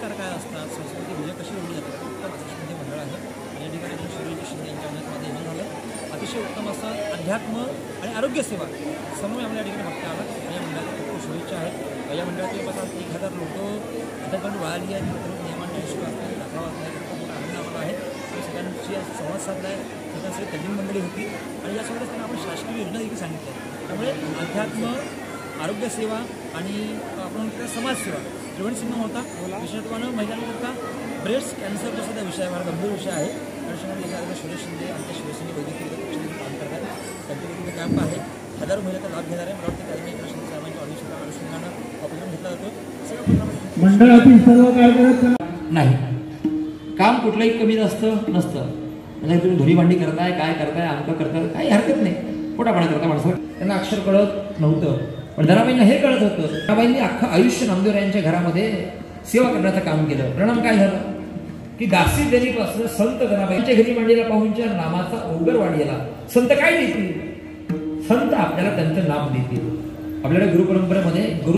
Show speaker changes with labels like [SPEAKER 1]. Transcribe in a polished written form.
[SPEAKER 1] संस्कार काय असतात, संस्कृती म्हणजे कशी ओढली जाते, उत्तम शिंदे मंडळ आहे. या ठिकाणी शिवजी शिंदे यांच्या अंगणामध्ये येऊन झालं. अतिशय उत्तम असं अध्यात्म आणि आरोग्यसेवा समूह आम्हाला या ठिकाणी बघता आला. या मंडळाच्या खूप शुभेच्छा आहेत. या मंडळातील बघा 1000 लोक अध्यात्म वळाली आहेत. नियमांच्या हिशोब असतात, दाखवा असतात, खूप मोठा आनंद आम्हाला आहे. आणि सगळ्यांशी संवाद साधला आहे. त्याच्यात सगळी तज्ज्ञ मंडळी होती आणि यासोबतच त्यांना आपण शासकीय योजना देखील सांगितल्या. त्यामुळे अध्यात्म, आरोग्यसेवा आणि आपण समाजसेवा त्रिवेणीसिंह होता. विशेषत्वानं महिलांकरता ब्रेस्ट कॅन्सरचा सुद्धा विषय फार गंभीर विषय आहे. त्याच्यामध्ये सुरेश शिंदे आमच्या शिवसेने वैद्यकीय काम करतात. त्यांच्याकडे कॅम्प आहे. 1000 महिला लाभ घेणार आहे. मला वाटतं त्याने शिंदे साहेबांच्या अनुषंगानं उपक्रम घेतला जातो.
[SPEAKER 2] मंडळातील सर्व कार्यकर्ते
[SPEAKER 1] नाही, काम कुठलंही कमी नसतं. म्हणजे तुम्ही धुरी भांडी करताय, काय करताय, आमकं करताय, काही हरकत नाही. पोटापाणा करता माणसं. त्यांना अक्षर कळत नव्हतं, पण धनाबाईंना हे कळत होतं. धनाबाईंनी अख्खं आयुष्य नामदेव यांच्या घरामध्ये सेवा करण्याचं काम केलं. परिणाम काय झालं की दासी देवीपासून संत धनाबाईंच्या घरी मांडलेल्या पाहूनच्या नामाचा ओगर वाढलेला. संत काय देतील? संत आपल्याला त्यांचं नाम देतील. आपल्याला गुरुपरंपरेमध्ये गुरु